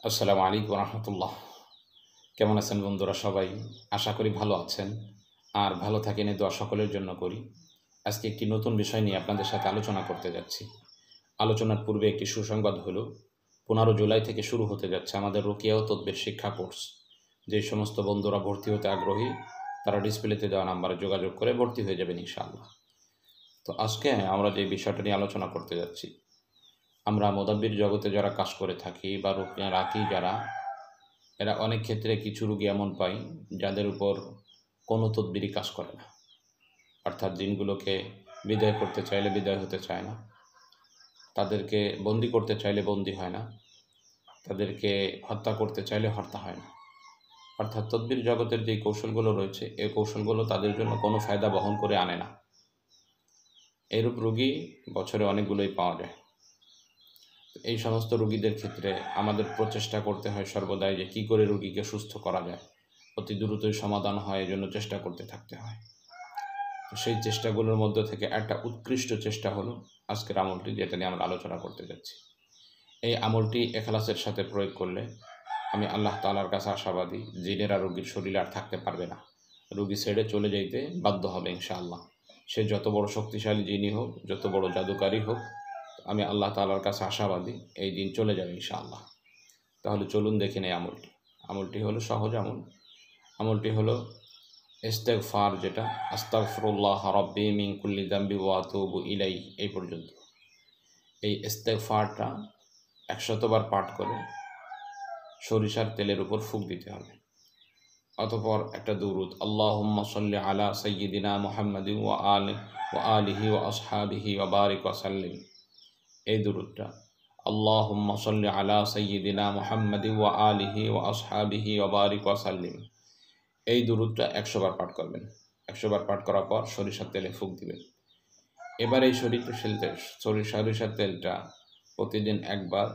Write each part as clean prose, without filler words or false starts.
আসসালামু আলাইকুম রহমতুল্লাহ। কেমন আছেন বন্ধুরা সবাই? আশা করি ভালো আছেন। আর ভালো থাকেন এই দোয়া সকলের জন্য করি। আজকে একটি নতুন বিষয় নিয়ে আপনাদের সাথে আলোচনা করতে যাচ্ছি। আলোচনার পূর্বে একটি সুসংবাদ হলো 15 জুলাই থেকে শুরু হতে যাচ্ছে আমাদের রুকিয়া ও তদবির শিক্ষা কোর্স। যে সমস্ত বন্ধুরা ভর্তি হতে আগ্রহী তারা ডিসপ্লেতে দেওয়া নাম্বারে যোগাযোগ করে ভর্তি হয়ে যাবেন ইনশাআল্লাহ। তো আজকে আমরা যে বিষয়টা নিয়ে আলোচনা করতে যাচ্ছি, আমরা মোদাব্বির জগতে যারা কাজ করে থাকি বা রুকিয়া রাখি যারা, এরা অনেক ক্ষেত্রে কিছু রোগী এমন পাই যাদের উপর কোনো তদবিরই কাজ করে না। অর্থাৎ জিনগুলোকে বিদায় করতে চাইলে বিদায় হতে চায় না, তাদেরকে বন্দি করতে চাইলে বন্দি হয় না, তাদেরকে হত্যা করতে চাইলে হত্যা হয় না। অর্থাৎ তদবির জগতের যে কৌশলগুলো রয়েছে এই কৌশলগুলো তাদের জন্য কোনো ফায়দা বহন করে আনে না। এরূপ রোগী বছরে অনেকগুলোই পাওয়া যায়। এই সমস্ত রোগীদের ক্ষেত্রে আমাদের প্রচেষ্টা করতে হয় সর্বদাই যে কী করে রোগীকে সুস্থ করা যায়, অতি দ্রুতই সমাধান হয়, এজন্য চেষ্টা করতে থাকতে হয়। সেই চেষ্টাগুলোর মধ্যে থেকে একটা উৎকৃষ্ট চেষ্টা হলো আজকের আমলটি, যেটা নিয়ে আমরা আলোচনা করতে যাচ্ছি। এই আমলটি এখলাসের সাথে প্রয়োগ করলে আমি আল্লাহ তাআলার কাছে আশাবাদী, জিনেরা রোগীর শরীরে আর থাকতে পারবে না, রোগী ছেড়ে চলে যাইতে বাধ্য হবে ইনশাআল্লাহ। সে যত বড় শক্তিশালী জিনই হোক, যত বড় জাদুকারী হোক, আমি আল্লাহ তাআলার কাছে আশাবাদী এই দিন চলে যাবে ইনশাআল্লাহ। তাহলে চলুন দেখে নেই আমলটি। আমলটি হলো সহজ আমল। আমলটি হলো ইস্তেগফার, যেটা আস্তাগফিরুল্লাহ রাব্বি মিন কুল্লি যামবি ওয়া আতুবু ইলাইহি, এই পর্যন্ত। এই ইস্তেগফারটা 100 বার পাঠ করে সরিষার তেলের উপর ফুঁক দিতে হবে। অতঃপর একটা দুরূদ, আল্লাহুম্মা সাল্লি আলা সাইয়্যিদিনা মুহাম্মাদিন ওয়া আলিহি ওয়া আসহাবিহি ওয়া বারিক ওয়া সাল্লিম। এই দুরূদটা, আল্লাহুম্মা সাল্লি আলা সাইয়্যিদিনা মুহাম্মাদিন ওয়া আলিহি ওয়া আসহাবিহি ওয়া বারিক ওয়া সাল্লিম, এই দুরূদটা 100 বার পাঠ করবেন। 100 বার পাঠ করার পর সরিষার তেলে ফুঁক দিবেন। এবার এই সরিষার তেলটা প্রতিদিন একবার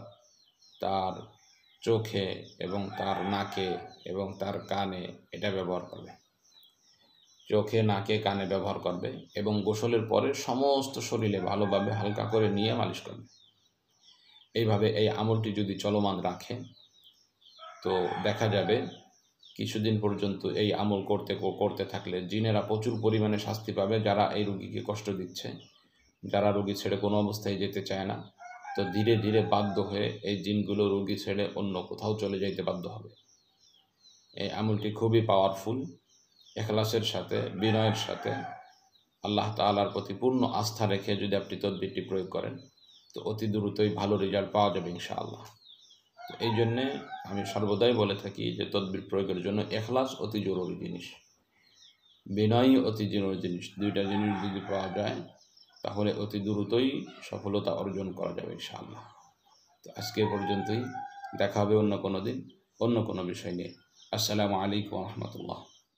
তার চোখে এবং তার নাকে এবং তার কানে এটা ব্যবহার করবে। চোখে, নাকে, কানে ব্যবহার করবে এবং গোসলের পরে সমস্ত শরীরে ভালোভাবে হালকা করে নিয়ে মালিশ করবে। এইভাবে এই আমলটি যদি চলমান রাখে তো দেখা যাবে কিছুদিন পর্যন্ত এই আমল করতে থাকলে জিনেরা প্রচুর পরিমাণে শাস্তি পাবে, যারা এই রোগীকে কষ্ট দিচ্ছে, যারা রোগী ছেড়ে কোনো অবস্থায় যেতে চায় না। তো ধীরে ধীরে বাধ্য হয়ে এই জিনগুলো রোগী ছেড়ে অন্য কোথাও চলে যাইতে বাধ্য হবে। এই আমলটি খুবই পাওয়ারফুল। এখলাসের সাথে, বিনয়ের সাথে, আল্লাহ তাআলার প্রতি পূর্ণ আস্থা রেখে যদি আপনি তদবিরটি প্রয়োগ করেন তো অতি দ্রুতই ভালো রেজাল্ট পাওয়া যাবে ইনশাআল্লাহ। তো এই জন্যে আমি সর্বদাই বলে থাকি যে তদবির প্রয়োগের জন্য এখলাস অতি জরুরি জিনিস, বিনয় অতি জরুরি জিনিস। দুইটা জিনিস যদি পাওয়া যায় তাহলে অতি দ্রুতই সফলতা অর্জন করা যাবে ইনশাআল্লাহ। তো আজকে পর্যন্তই, দেখা হবে অন্য কোনো দিন অন্য কোনো বিষয় নিয়ে। আসসালামু আলাইকুম রহমতুল্লাহ।